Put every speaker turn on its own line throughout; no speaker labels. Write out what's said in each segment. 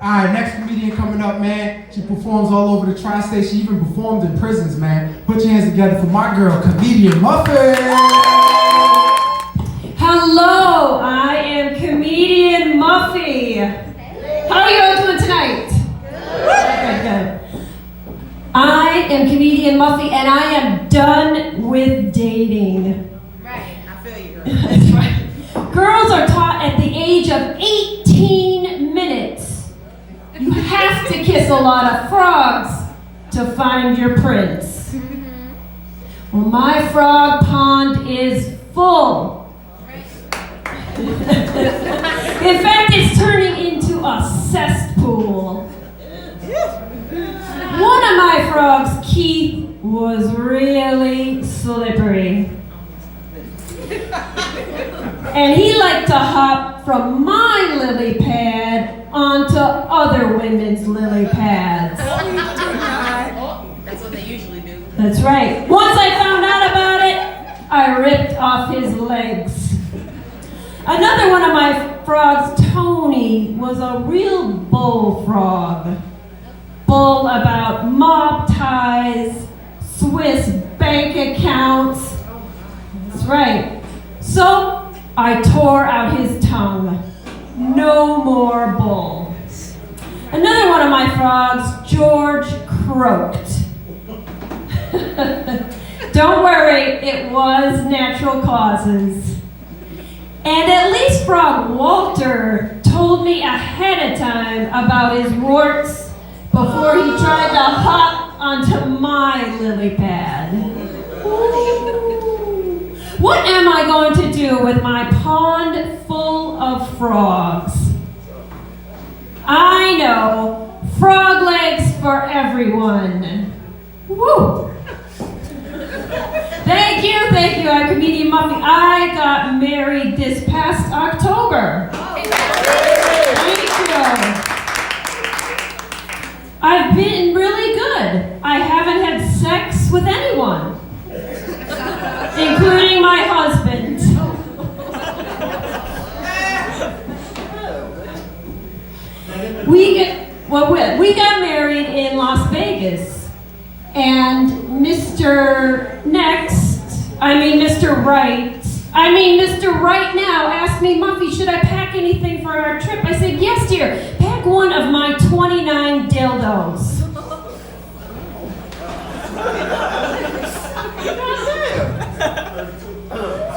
Alright, next comedian coming up, man. She performs all over the tri-state. She even performed in prisons, man. Put your hands together for my girl, comedian Muffy.
Hello, I am comedian Muffy. How are you all doing tonight? Good. I am comedian Muffy, and I am done with dating.
Right, I feel you, girl.
That's right. Girls are taught at the age of 18 minutes. You have to kiss a lot of frogs to find your prince. Well, my frog pond is full. In fact, it's turning into a cesspool. One of my frogs, Keith, was really slippery. And he liked to hop from my lily pad onto other women's lily pads.
That's what they usually do.
That's right. Once I found out about it, I ripped off his legs. Another one of my frogs, Tony, was a real bullfrog. Bull about mob ties, Swiss bank accounts. That's right. So I tore out his tongue. No more bull. Another one of my frogs, George, croaked. Don't worry, it was natural causes. And at least Frog Walter told me ahead of time about his warts before he tried to hop onto my lily pad. Ooh. What am I going to do with my pond full of frogs? I know, frog legs for everyone. Woo! Thank you. I'm comedian Muffy. I got married this past October. Thank you. I've been really good. I haven't had sex with anyone, including my husband. We got married in Las Vegas, and Mr. Right now asked me, Muffy, should I pack anything for our trip? I said, yes, dear. Pack one of my 29 dildos.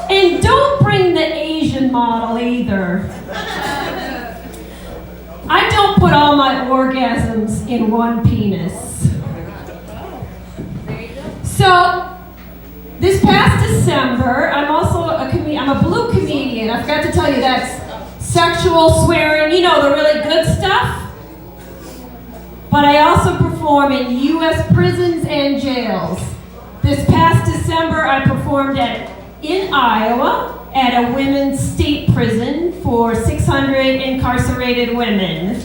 And don't bring the Asian model either. I don't put all my orgasms in one penis. So, this past December, I'm also I'm a blue comedian. I forgot to tell you that's sexual, swearing, the really good stuff. But I also perform in U.S. prisons and jails. This past December, I performed in Iowa at a women's state prison for 600 incarcerated women.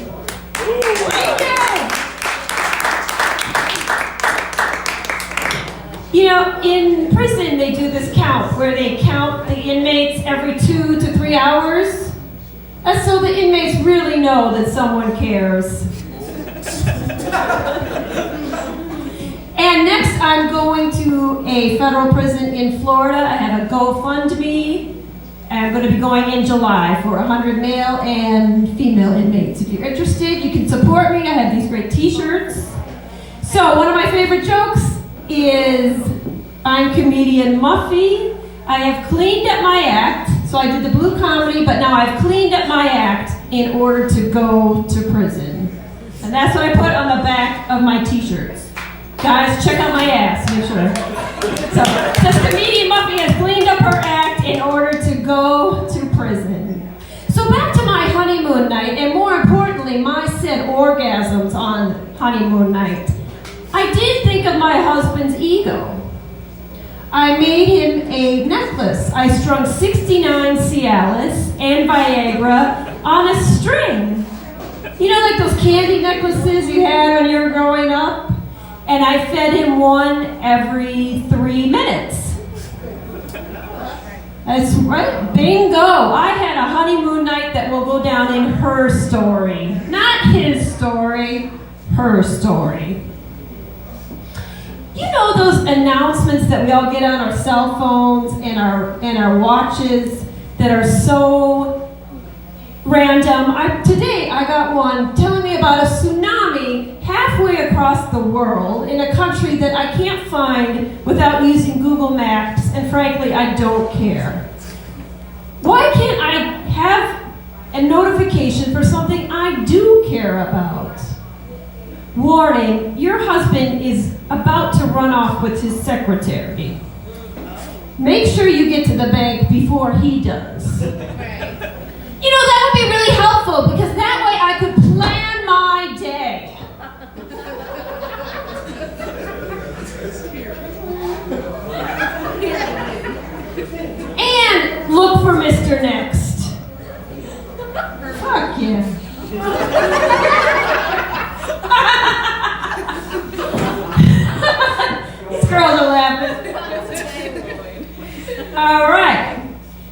In prison, they do this count where they count the inmates every 2 to 3 hours. That's so the inmates really know that someone cares. And next, I'm going to a federal prison in Florida. I have a GoFundMe. I'm going to be going in July for 100 male and female inmates. If you're interested, you can support me. I have these great t-shirts. So one of my favorite jokes is, I'm comedian Muffy. I have cleaned up my act. So I did the blue comedy, but now I've cleaned up my act in order to go to prison. And that's what I put on the back of my t-shirts. Guys, check out my ass, make sure. So, this comedian Muffy has cleaned up her act in order to go to prison. So back to my honeymoon night, and more importantly, my said orgasms on honeymoon night. I did think of my husband's ego. I made him a necklace. I strung 69 Cialis and Viagra on a string. Like those candy necklaces you had when you were growing up? And I fed him one every 3 minutes. That's right, bingo. I had a honeymoon night that will go down in her story. Not his. her story. You know those announcements that we all get on our cell phones and our watches that are so random? Today I got one telling me about a tsunami halfway across the world in a country that I can't find without using Google Maps, and frankly, I don't care. Why can't I have a notification for something I do care about? Warning, your husband is about to run off with his secretary. Make sure you get to the bank before he does. You know, that would be really helpful because that way I could plan my day. And look for Mr. Next. Fuck yeah. These girls are laughing. All right.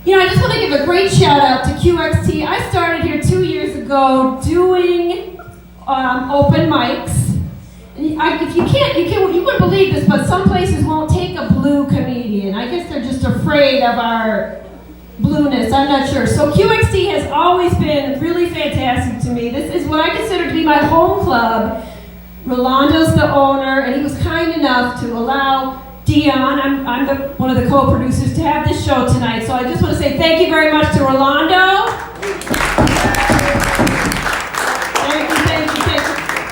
You know, I just want to give a great shout out to QXT. I started here 2 years ago doing open mics. If you wouldn't believe this, but some places won't take a blue comedian. I guess they're just afraid of our blueness. I'm not sure. So QXT has always been really fantastic to me. This is what I consider to be my home club. Rolando's the owner, and he was kind enough to allow Dion, I'm one of the co-producers, to have this show tonight. So I just want to say thank you very much to Rolando.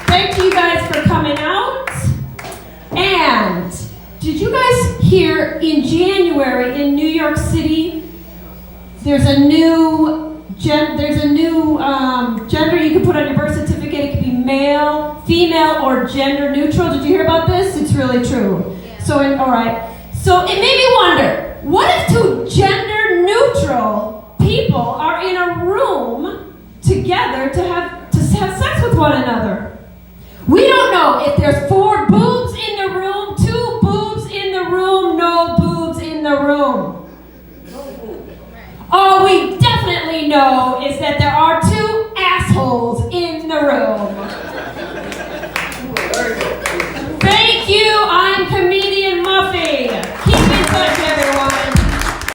Thank you guys for coming out. And did you guys hear in January in New York City, there's a new gender you can put on your birth certificate. It could be male, female, or gender neutral. Did you hear about this? It's really true. So, all right. So it made me wonder, what if to gender